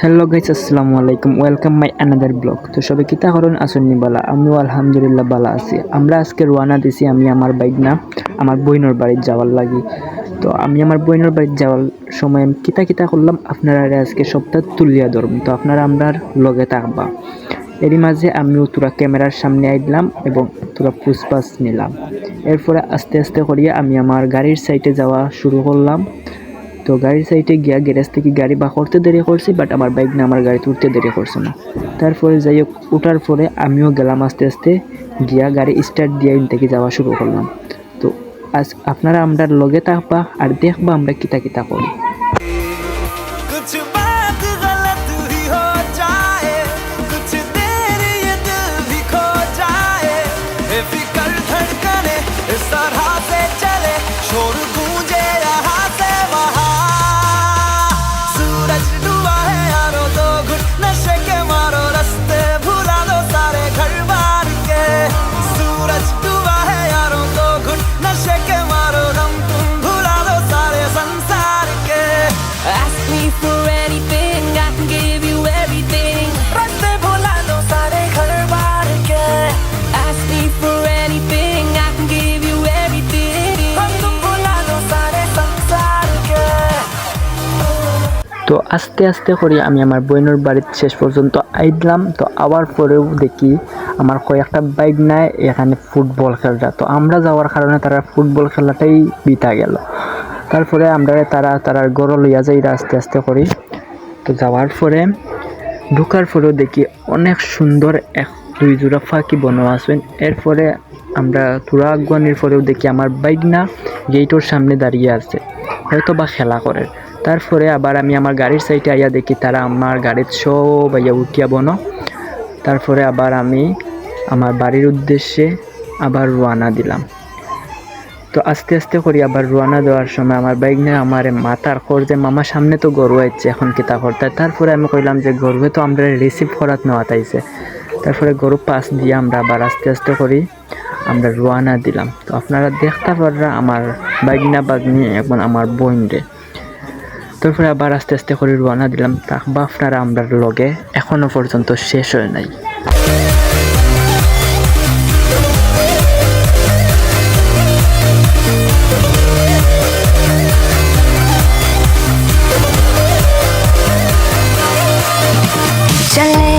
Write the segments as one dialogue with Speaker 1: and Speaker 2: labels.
Speaker 1: Hello guys, আসসালামু আলাইকুম। Welcome my another blog. তো সবাই কিতা করুন আসুননি বালা, আমিও আলহামদুলিল্লাহ বালা আছি। আমরা আজকে রওনা দিছি আমি আমার বাইক না আমার বইনের বাড়ি যাওয়ার লাগি। তো আমি আমার বইনের বাড়ি যাওয়ার সময় আমি কিতা কিতা করলাম আপনারা আজকে সপ্তাহ তুলিয়া ধরব। তো আপনারা আমরার লগে থাকবা। এরই মাঝে আমিও তোরা ক্যামেরার সামনে আইলাম এবং তোরা পুষ্পাস নিলাম। এরপরে আস্তে আস্তে করিয়া আমি আমার গাড়ির সাইডে যাওয়া শুরু করলাম। তো গাড়ির সাইডে গিয়া গ্যারেজ থেকে গাড়ি বা করতে দেরি করছি, বাট আমার বাইক না আমার গাড়ি তুলতে দেরি করছে না। তারপরে যাই হোক ওঠার পরে আমিও গেলাম আস্তে আস্তে গিয়া গাড়ি স্টার্ট দিয়ে থেকে যাওয়া শুরু করলাম। তো আজ আপনারা আমরা লগে থাকবা আর দেখবা আমরা কিতা কিতা করি।
Speaker 2: कुछ बात गलत ही हो जाए, कुछ देर ये दिल भी खो जाए, बेफिक्र धड़कने इस तरह से चले, शोर गूंजे यहाँ से वहाँ। सूरज डूबा है यारो, तो घुट नशे के मारो, रास्ते भुला दो सारे घर बार के। सूरज डूबा है यारो, तो घुट नशे के मारो, दम तुम भुला दो सारे संसार के। Ask me for anything, I can give you everything. रास्ते भुला दो सारे घर बार के। Ask me for anything, I can give you everything. हम तुम भुला दो सारे संसार के।
Speaker 1: তো আস্তে আস্তে করে আমি আমার বোনের বাড়ির শেষ পর্যন্ত আইলাম। তো আবার পরেও দেখি আমার কয়েকটা বাইক নাই এখানে ফুটবল খেলটা। তো আমরা যাওয়ার কারণে তারা ফুটবল খেলাটাই বিতা গেল। তারপরে আমরা তারা গড় লইয়া যাই আস্তে আস্তে করি। তো যাওয়ার পরে ঢোকার পরেও দেখি অনেক সুন্দর এক দুই জোড়া ফাঁকি বনোয়া আছেন। এরপরে আমরা তুরা আগুয়ানির পরেও দেখি আমার বাইক না গেটের সামনে দাঁড়িয়ে আছে, হয়তো বা খেলা করে। তারপরে আবার আমি আমার গাড়ির সাইডে আইয়া দেখি তারা আমার গাড়ির সব আইয়া উঠিয়া বনো। তারপরে আবার আমি আমার বাড়ির উদ্দেশ্যে আবার রওনা দিলাম। তো আস্তে আস্তে করি আবার রওনা দেওয়ার সময় আমার বাইক নিয়ে আমার মাথার খর যে মামা সামনে তো গরু আইছে, এখন কিতা করতে। তারপরে আমি কইলাম যে গরুয়ে তো আমরা রিসিভ করাত নেওয়া তাইছে। তারপরে গরু পাশ দিয়ে আমরা আবার আস্তে আস্তে করি আমরা রওনা দিলাম। তো আপনারা দেখতে পাররা আমার বাইগনা বাগনি এবং আমার বোন রে। তারপরে আবার আস্তে আস্তে করে রওনা দিলাম। তাকবা আপনারা আমরা লগে এখনো পর্যন্ত শেষ হয় নাই।
Speaker 3: चले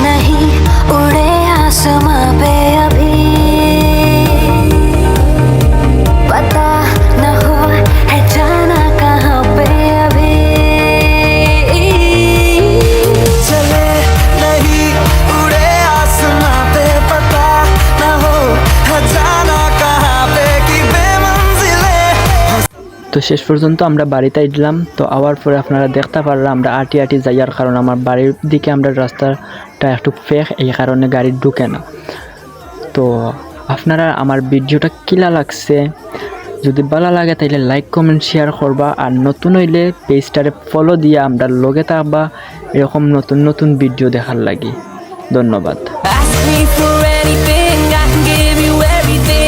Speaker 3: नहीं उड़े आसमां पे अभी, पता न हो है जाना कहाँ पे अभी।
Speaker 2: चले नहीं उड़े आसमां पे, पता न हो है जाना कहाँ पे कि बेमंजिले।
Speaker 1: তো শেষ পর্যন্ত আমরা বাড়িতে আইলাম। তো আবার পরে আপনারা দেখতে পারলাম আমরা আটি আটি যাইয়ার কারণ আমার বাড়ির দিকে আমরা রাস্তাটা একটু ফেক, এই কারণে গাড়ি ঢুকে না। তো আপনারা আমার ভিডিওটা কিলা লাগছে যদি ভালো লাগে তাইলে লাইক কমেন্ট শেয়ার করবা, আর নতুন হইলে পেজটারে ফলো দিয়ে আমরা লগে থাকবা এরকম নতুন নতুন ভিডিও দেখার লাগি। ধন্যবাদ।
Speaker 3: Ask me for anything, I can give you everything.